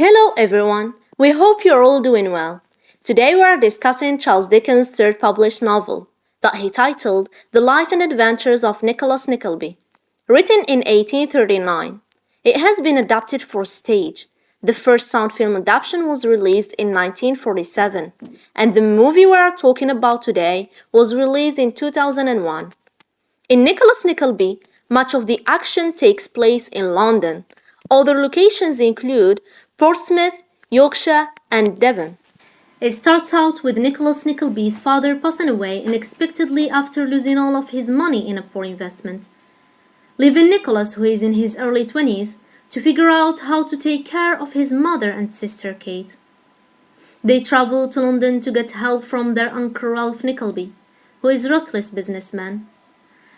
Hello everyone, we hope you're all doing well. Today we are discussing Charles Dickens' third published novel, that he titled The Life and Adventures of Nicholas Nickleby. Written in 1839, it has been adapted for stage. The first sound film adaptation was released in 1947, and the movie we are talking about today was released in 2001. In Nicholas Nickleby, much of the action takes place in London. Other locations include Portsmouth, Yorkshire, and Devon. It starts out with Nicholas Nickleby's father passing away unexpectedly after losing all of his money in a poor investment, leaving Nicholas, who is in his early 20s, to figure out how to take care of his mother and sister Kate. They travel to London to get help from their uncle Ralph Nickleby, who is a ruthless businessman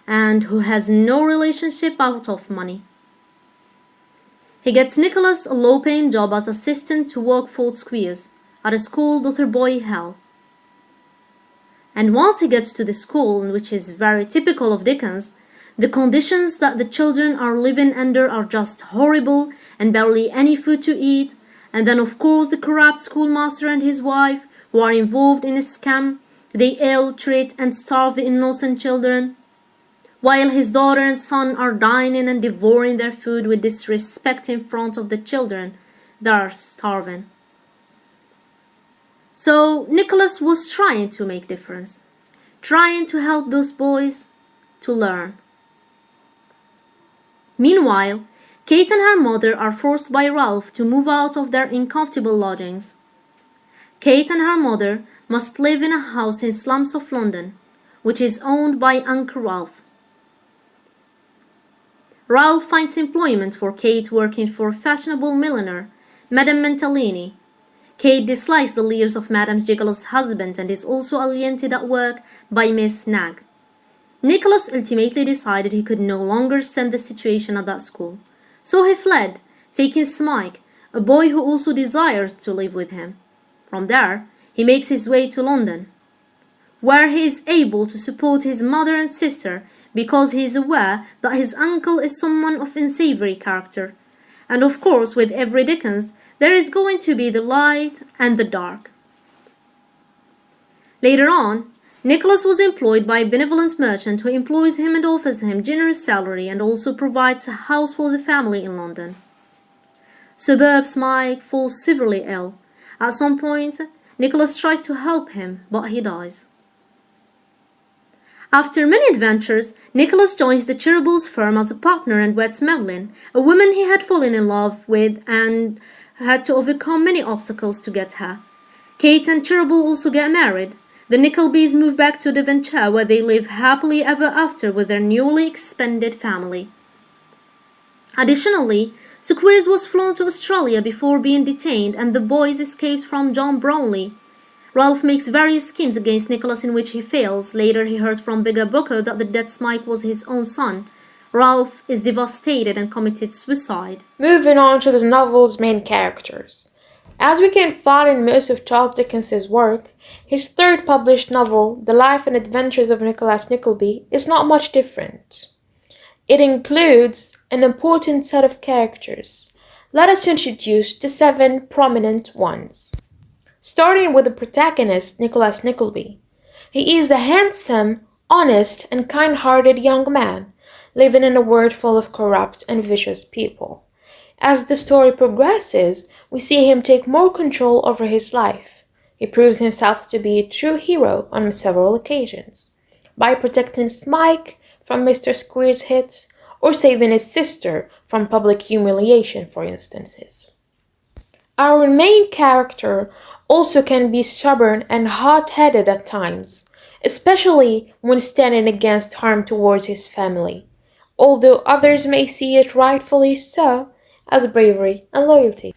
and who has no relationship out of money. He gets Nicholas a low-paying job as assistant to Wakefield Squeers at a school Dr. Boy Hell. And once he gets to the school, which is very typical of Dickens, the conditions that the children are living under are just horrible and barely any food to eat, and then of course the corrupt schoolmaster and his wife, who are involved in a scam, they ill, treat and starve the innocent children, while his daughter and son are dining and devouring their food with disrespect in front of the children that are starving. So Nicholas was trying to make difference, trying to help those boys to learn. Meanwhile, Kate and her mother are forced by Ralph to move out of their uncomfortable lodgings. Kate and her mother must live in a house in slums of London, which is owned by Uncle Ralph. Ralph finds employment for Kate working for a fashionable milliner, Madame Mentalini. Kate dislikes the leers of Madame Gigolo's husband and is also alienated at work by Miss Nag. Nicholas ultimately decided he could no longer stand the situation at that school, so he fled, taking Smike, a boy who also desires to live with him. From there, he makes his way to London, where he is able to support his mother and sister because he is aware that his uncle is someone of unsavory character. And of course, with every Dickens, there is going to be the light and the dark. Later on, Nicholas was employed by a benevolent merchant who employs him and offers him generous salary and also provides a house for the family in London. Suburb Smike falls severely ill. At some point, Nicholas tries to help him, but he dies. After many adventures, Nicholas joins the Cherubles firm as a partner and weds Madeline, a woman he had fallen in love with and had to overcome many obstacles to get her. Kate and Cherubel also get married. The Nicklebys move back to Devonshire, where they live happily ever after with their newly expanded family. Additionally, Squeers was flown to Australia before being detained, and the boys escaped from John Brownlee. Ralph makes various schemes against Nicholas in which he fails. Later he hears from Bigger Booker that the dead Smike was his own son. Ralph is devastated and committed suicide. Moving on to the novel's main characters. As we can find in most of Charles Dickens's work, his third published novel, The Life and Adventures of Nicholas Nickleby, is not much different. It includes an important set of characters. Let us introduce the 7 prominent ones. Starting with the protagonist, Nicholas Nickleby. He is a handsome, honest, and kind-hearted young man, living in a world full of corrupt and vicious people. As the story progresses, we see him take more control over his life. He proves himself to be a true hero on several occasions, by protecting Smike from Mr. Squeer's hits, or saving his sister from public humiliation, for instances. Our main character also can be stubborn and hot-headed at times, especially when standing against harm towards his family, although others may see it rightfully so as bravery and loyalty.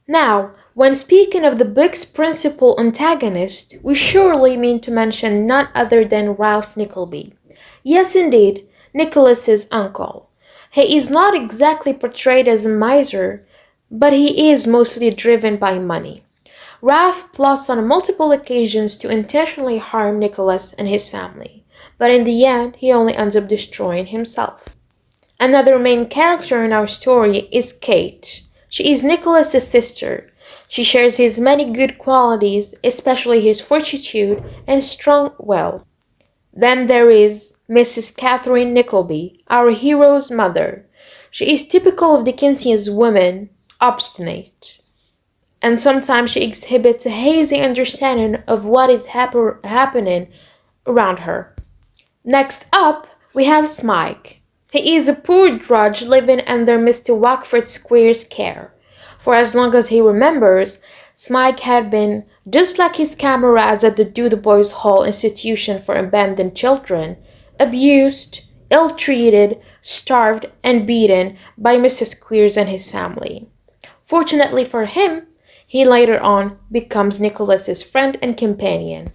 Now, when speaking of the book's principal antagonist, we surely mean to mention none other than Ralph Nickleby. Yes, indeed, Nicholas's uncle. He is not exactly portrayed as a miser, but he is mostly driven by money. Ralph plots on multiple occasions to intentionally harm Nicholas and his family, but in the end he only ends up destroying himself. Another main character in our story is Kate, She is Nicholas's sister. She shares his many good qualities, especially his fortitude and strong will. Then there is Mrs. Catherine Nickleby, our hero's mother. She is typical of Dickensian's women, obstinate, and sometimes she exhibits a hazy understanding of what is happening around her. Next up, we have Smike. He is a poor drudge living under Mr. Wackford Squeer's care. For as long as he remembers, Smike had been, just like his comrades at the Dotheboys Hall Institution for Abandoned Children, abused, ill-treated, starved, and beaten by Mr. Squeers and his family. Fortunately for him, he later on becomes Nicholas's friend and companion.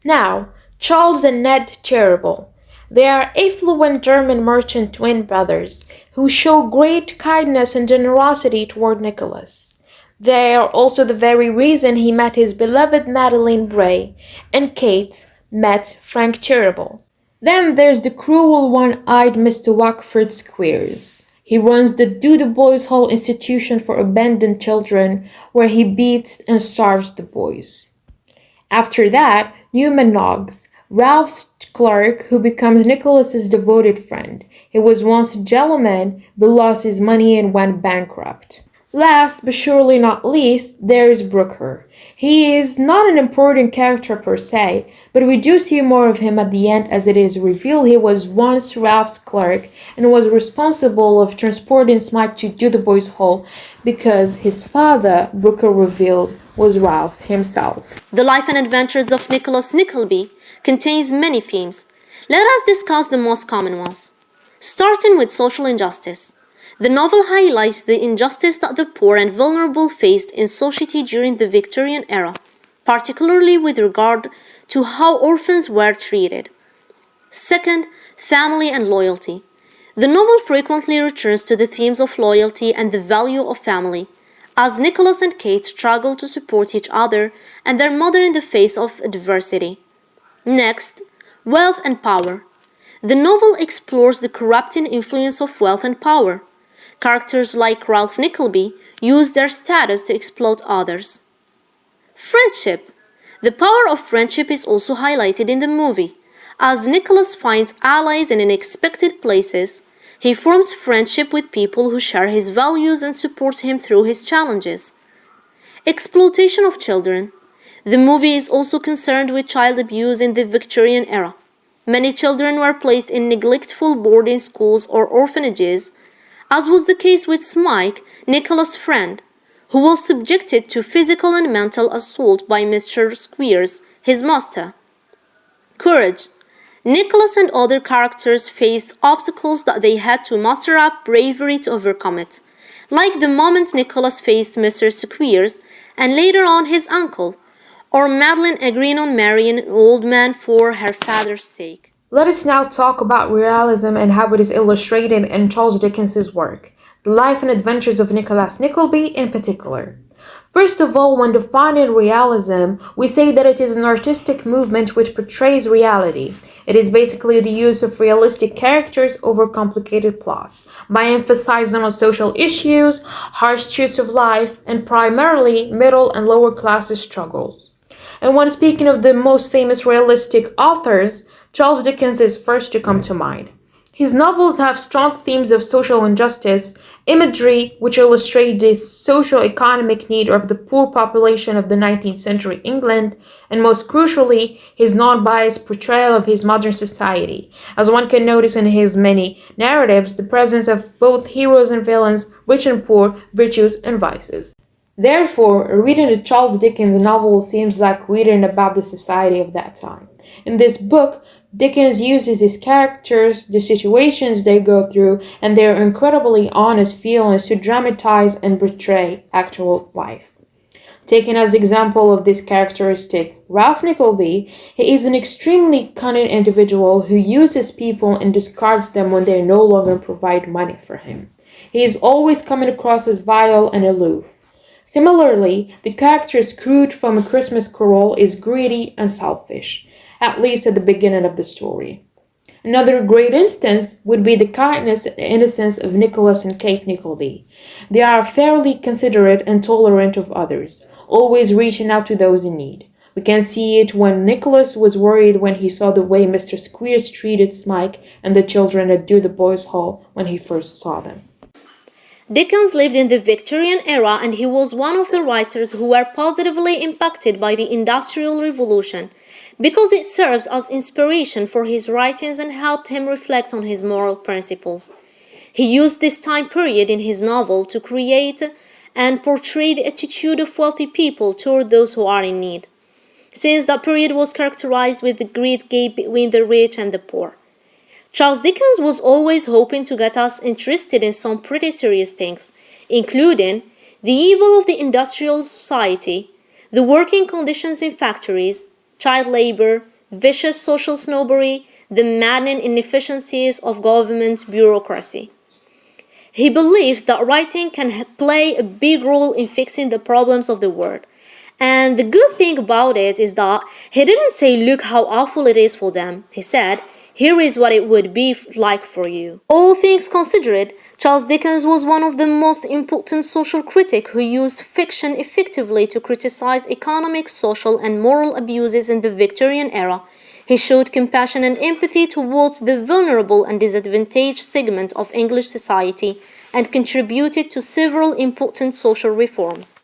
Now, Charles and Ned Cheeryble. They are affluent German merchant twin brothers who show great kindness and generosity toward Nicholas. They are also the very reason he met his beloved Madeline Bray and Kate met Frank Cheeryble. Then there's the cruel one-eyed Mr. Wackford Squeers. He runs the Dotheboys Hall Institution for Abandoned Children, where he beats and starves the boys. After that, Newman Noggs, Ralph's clerk, who becomes Nicholas's devoted friend. He was once a gentleman, but lost his money and went bankrupt. Last, but surely not least, there is Brooker. He is not an important character per se, but we do see more of him at the end, as it is revealed he was once Ralph's clerk and was responsible of transporting Smike to Dotheboys Hall because his father, Brooker revealed, was Ralph himself. The Life and Adventures of Nicholas Nickleby contains many themes. Let us discuss the most common ones. Starting with social injustice. The novel highlights the injustice that the poor and vulnerable faced in society during the Victorian era, particularly with regard to how orphans were treated. Second, family and loyalty. The novel frequently returns to the themes of loyalty and the value of family, as Nicholas and Kate struggle to support each other and their mother in the face of adversity. Next, wealth and power. The novel explores the corrupting influence of wealth and power. Characters like Ralph Nickleby use their status to exploit others. Friendship. The power of friendship is also highlighted in the movie. As Nicholas finds allies in unexpected places, he forms friendship with people who share his values and support him through his challenges. Exploitation of children. The movie is also concerned with child abuse in the Victorian era. Many children were placed in neglectful boarding schools or orphanages, as was the case with Smike, Nicholas' friend, who was subjected to physical and mental assault by Mr. Squeers, his master. Courage. Nicholas and other characters faced obstacles that they had to muster up bravery to overcome it, like the moment Nicholas faced Mr. Squeers and later on his uncle, or Madeline agreeing on marrying an old man for her father's sake. Let us now talk about realism and how it is illustrated in Charles Dickens's work, the life and adventures of Nicholas Nickleby in particular. First of all, when defining realism, we say that it is an artistic movement which portrays reality. It is basically the use of realistic characters over complicated plots, by emphasizing on social issues, harsh truths of life, and primarily middle and lower classes struggles. And when speaking of the most famous realistic authors, Charles Dickens is first to come to mind. His novels have strong themes of social injustice, imagery which illustrate the socio-economic need of the poor population of the 19th century England, and most crucially, his non-biased portrayal of his modern society. As one can notice in his many narratives, the presence of both heroes and villains, rich and poor, virtues and vices. Therefore, reading a Charles Dickens novel seems like reading about the society of that time. In this book, Dickens uses his characters, the situations they go through, and their incredibly honest feelings to dramatize and portray actual life. Taken as example of this characteristic, Ralph Nickleby, he is an extremely cunning individual who uses people and discards them when they no longer provide money for him. He is always coming across as vile and aloof. Similarly, the character Scrooge from A Christmas Carol is greedy and selfish, at least at the beginning of the story. Another great instance would be the kindness and innocence of Nicholas and Kate Nickleby. They are fairly considerate and tolerant of others, always reaching out to those in need. We can see it when Nicholas was worried when he saw the way Mr. Squeers treated Smike and the children at Do the Boys' Hall when he first saw them. Dickens lived in the Victorian era and he was one of the writers who were positively impacted by the Industrial Revolution because it serves as inspiration for his writings and helped him reflect on his moral principles. He used this time period in his novel to create and portray the attitude of wealthy people toward those who are in need, since that period was characterized with the great gap between the rich and the poor. Charles Dickens was always hoping to get us interested in some pretty serious things, including the evil of the industrial society, the working conditions in factories, child labor, vicious social snobbery, the maddening inefficiencies of government bureaucracy. He believed that writing can play a big role in fixing the problems of the world. And the good thing about it is that he didn't say, "Look how awful it is for them." He said, "Here is what it would be like for you." All things considered, Charles Dickens was one of the most important social critics who used fiction effectively to criticize economic, social, and moral abuses in the Victorian era. He showed compassion and empathy towards the vulnerable and disadvantaged segment of English society and contributed to several important social reforms.